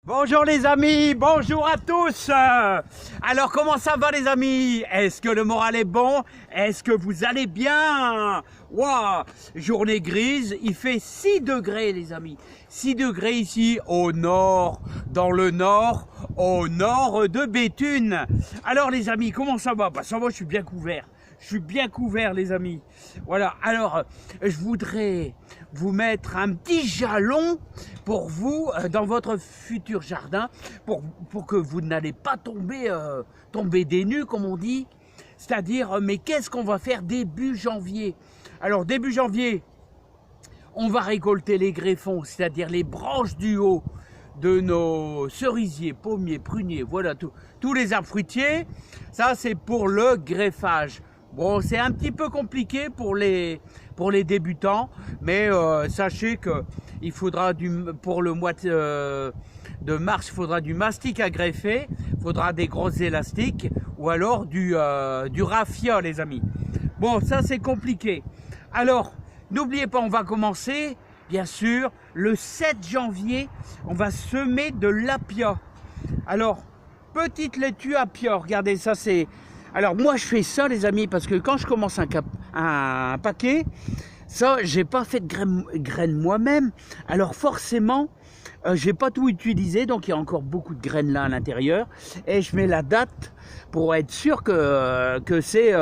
Bonjour les amis, bonjour à tous. Alors comment ça va les amis? Est-ce que le moral est bon? Est-ce que vous allez bien? Waouh, journée grise, il fait 6 degrés les amis. 6 degrés ici au nord, dans le nord, au nord de Béthune. Alors les amis, comment ça va? Bah ça va, je suis bien couvert. Je suis bien couvert les amis. Voilà, alors je voudrais vous mettre un petit jalon pour vous dans votre futur jardin pour que vous n'allez pas tomber des nues comme on dit. C'est-à-dire, mais qu'est-ce qu'on va faire début janvier? Alors début janvier, on va récolter les greffons, c'est-à-dire les branches du haut de nos cerisiers, pommiers, pruniers, voilà tous les arbres fruitiers. Ça c'est pour le greffage. Bon, c'est un petit peu compliqué pour les débutants, mais sachez que il faudra pour le mois de mars, il faudra du mastic à greffer, il faudra des grosses élastiques ou alors du raffia, les amis. Bon, ça c'est compliqué. Alors, n'oubliez pas, on va commencer, bien sûr, le 7 janvier, on va semer de l'apia. Alors, petite laitue apia, regardez, ça c'est... Alors moi je fais ça les amis parce que quand je commence un paquet, ça j'ai pas fait de graines moi-même. Alors forcément, j'ai pas tout utilisé, donc il y a encore beaucoup de graines là à l'intérieur. Et je mets la date pour être sûr que c'est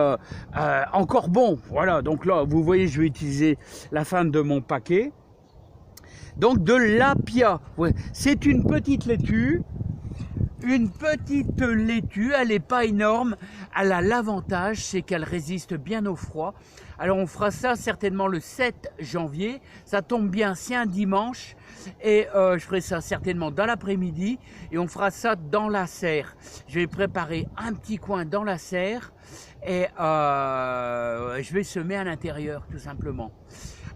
encore bon. Voilà, donc là vous voyez je vais utiliser la fin de mon paquet. Donc de l'apia, ouais, c'est une petite laitue. Une petite laitue, elle n'est pas énorme, elle a l'avantage, c'est qu'elle résiste bien au froid. Alors on fera ça certainement le 7 janvier, ça tombe bien, c'est un dimanche, et je ferai ça certainement dans l'après-midi, et on fera ça dans la serre. Je vais préparer un petit coin dans la serre, et je vais semer à l'intérieur tout simplement.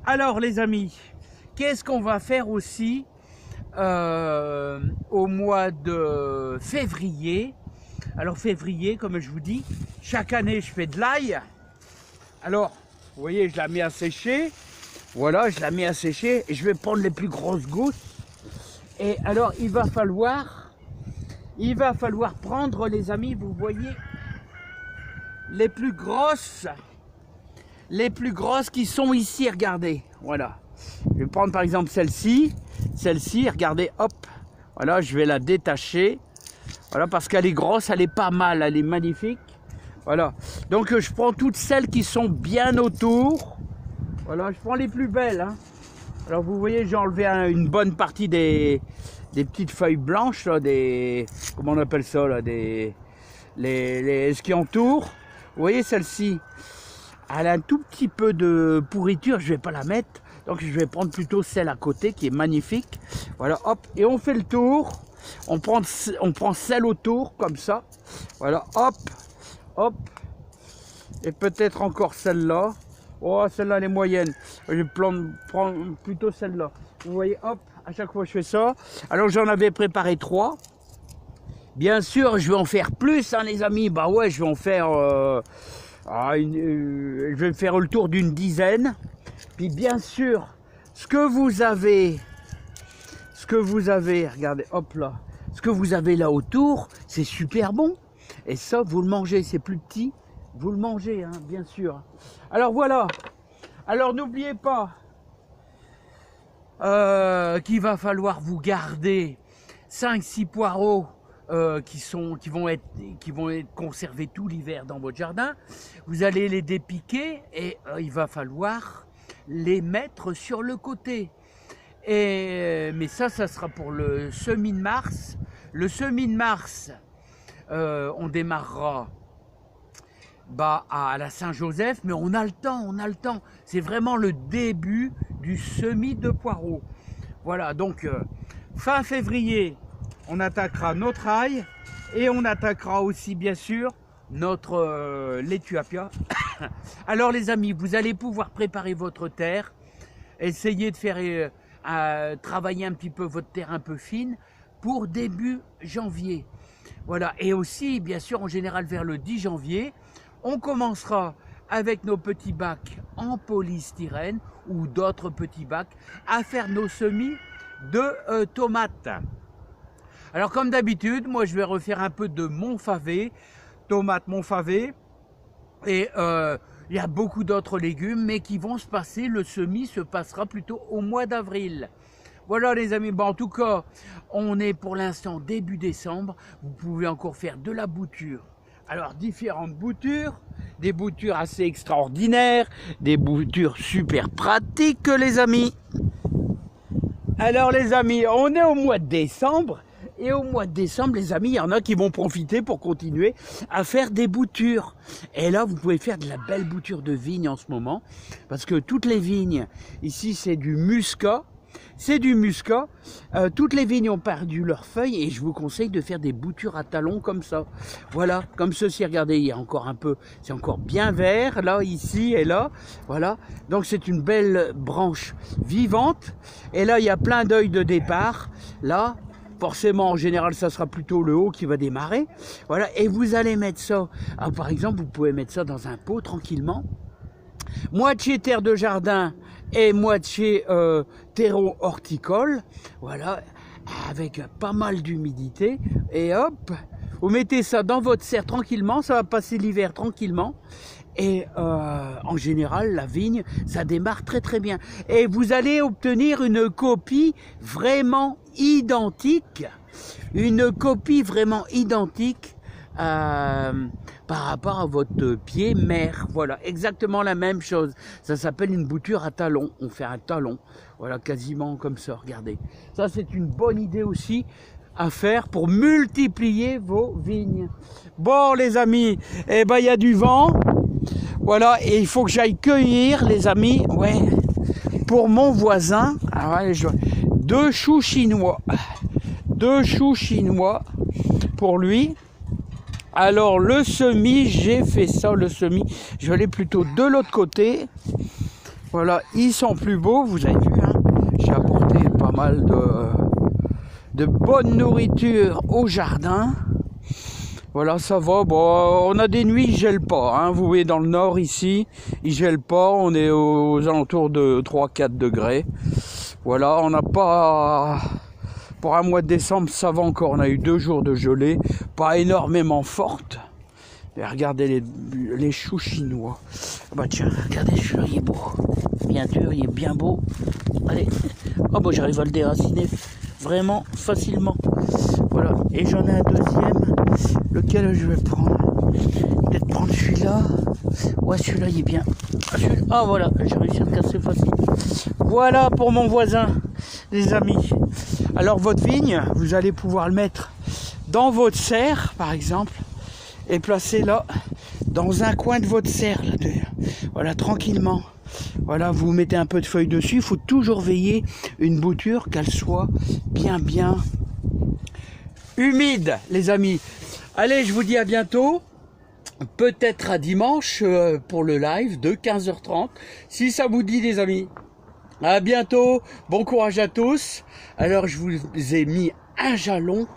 Alors les amis, qu'est-ce qu'on va faire aussi au mois de février? Alors février, comme je vous dis, chaque année je fais de l'ail. Alors vous voyez, je la mets à sécher. Voilà, je la mets à sécher et je vais prendre les plus grosses gousses. Et alors il va falloir prendre les amis, vous voyez, les plus grosses qui sont ici, regardez. Voilà, je vais prendre par exemple celle-ci, regardez, hop, voilà, je vais la détacher, voilà, parce qu'elle est grosse, elle est pas mal, elle est magnifique, voilà, donc je prends toutes celles qui sont bien autour, voilà, je prends les plus belles, hein. Alors vous voyez, j'ai enlevé une bonne partie des petites feuilles blanches, là, comment on appelle ça, là, ce qui entoure. Vous voyez celle-ci, elle a un tout petit peu de pourriture, je vais pas la mettre. Donc je vais prendre plutôt celle à côté qui est magnifique. Voilà, hop, et on fait le tour. On prend celle autour comme ça. Voilà, hop, hop. Et peut-être encore celle-là. Oh, celle-là elle est moyenne. Je vais prendre plutôt celle-là. Vous voyez, hop, à chaque fois je fais ça. Alors j'en avais préparé 3. Bien sûr, je vais en faire plus, hein, les amis. Bah ouais, je vais en faire... je vais faire le tour d'une dizaine. Puis bien sûr, ce que vous avez, regardez, hop là, ce que vous avez là autour, c'est super bon. Et ça, vous le mangez, c'est plus petit, vous le mangez, hein, bien sûr. Alors voilà, alors n'oubliez pas qu'il va falloir vous garder 5-6 poireaux qui vont être conservés tout l'hiver dans votre jardin. Vous allez les dépiquer et il va falloir les mettre sur le côté. Mais ça sera pour le semis de mars. Le semis de mars, on démarrera à la Saint-Joseph, mais on a le temps. C'est vraiment le début du semis de poireaux. Voilà, donc fin février, on attaquera notre ail et on attaquera aussi bien sûr notre laitue apia. Alors les amis, vous allez pouvoir préparer votre terre, essayer de faire travailler un petit peu votre terre un peu fine pour début janvier. Voilà, et aussi bien sûr en général vers le 10 janvier, on commencera avec nos petits bacs en polystyrène ou d'autres petits bacs à faire nos semis de tomates. Alors comme d'habitude, moi je vais refaire un peu de Montfavet, tomates Montfavet. Et il y a beaucoup d'autres légumes, mais qui vont se passer, le semis se passera plutôt au mois d'avril. Voilà les amis, bon, en tout cas, on est pour l'instant début décembre, vous pouvez encore faire de la bouture. Alors différentes boutures, des boutures assez extraordinaires, des boutures super pratiques les amis. Alors les amis, on est au mois de décembre. Et au mois de décembre, les amis, il y en a qui vont profiter pour continuer à faire des boutures. Et là, vous pouvez faire de la belle bouture de vigne en ce moment. Parce que toutes les vignes, ici, c'est du muscat. C'est du muscat. Toutes les vignes ont perdu leurs feuilles et je vous conseille de faire des boutures à talons comme ça. Voilà, comme ceci. Regardez, il y a encore un peu, c'est encore bien vert, là, ici et là. Voilà, donc c'est une belle branche vivante. Et là, il y a plein d'œils de départ. Là, forcément, en général, ça sera plutôt le haut qui va démarrer. Voilà, et vous allez mettre ça. Alors, par exemple, vous pouvez mettre ça dans un pot tranquillement. Moitié terre de jardin et moitié terreau horticole. Voilà, avec pas mal d'humidité. Et hop, vous mettez ça dans votre serre tranquillement. Ça va passer l'hiver tranquillement. Et en général, la vigne, ça démarre très très bien. Et vous allez obtenir une copie vraiment identique. Une copie vraiment identique par rapport à votre pied mère. Voilà, exactement la même chose. Ça s'appelle une bouture à talons. On fait un talon. Voilà, quasiment comme ça, regardez. Ça, c'est une bonne idée aussi à faire pour multiplier vos vignes. Bon, les amis, eh ben, il y a du vent. Voilà, et il faut que j'aille cueillir, les amis, ouais, pour mon voisin. Ah ouais, deux choux chinois. 2 choux chinois pour lui. Alors, le semis, j'ai fait ça, le semis. Je vais aller plutôt de l'autre côté. Voilà, ils sont plus beaux, vous avez vu, hein. J'ai apporté pas mal de bonne nourriture au jardin. Voilà, ça va. Bon, on a des nuits, il ne gèle pas. Hein. Vous voyez, dans le nord, ici, il ne gèle pas. On est aux alentours de 3-4 degrés. Voilà, on n'a pas... Pour un mois de décembre, ça va encore. On a eu 2 jours de gelée. Pas énormément forte. Et regardez les choux chinois. Bah tiens, regardez, celui-là, il est beau. Bien dur, il est bien beau. Allez. Oh, bah j'arrive à le déraciner vraiment facilement. Voilà. Et j'en ai un deuxième. Lequel je vais prendre? Peut-être prendre celui-là. Ouais, celui-là, il est bien. Ah, voilà, j'ai réussi à le casser facile. Voilà pour mon voisin, les amis. Alors, votre vigne, vous allez pouvoir le mettre dans votre serre, par exemple, et placer là, dans un coin de votre serre. Là, voilà, tranquillement. Voilà, vous mettez un peu de feuilles dessus. Il faut toujours veiller une bouture, qu'elle soit bien humide, les amis. Allez, je vous dis à bientôt. Peut-être à dimanche pour le live de 15h30. Si ça vous dit, les amis. À bientôt. Bon courage à tous. Alors, je vous ai mis un jalon.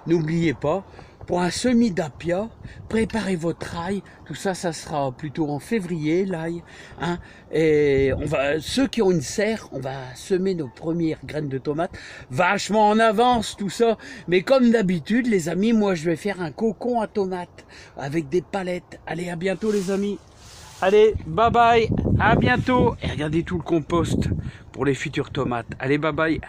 N'oubliez pas, pour un semis d'apia, préparez votre ail. Tout ça, ça sera plutôt en février, l'ail. Hein, et ceux qui ont une serre, on va semer nos premières graines de tomates. Vachement en avance, tout ça. Mais comme d'habitude, les amis, moi, je vais faire un cocon à tomates avec des palettes. Allez, à bientôt, les amis. Allez, bye bye. À bientôt. Et regardez tout le compost pour les futures tomates. Allez, bye bye.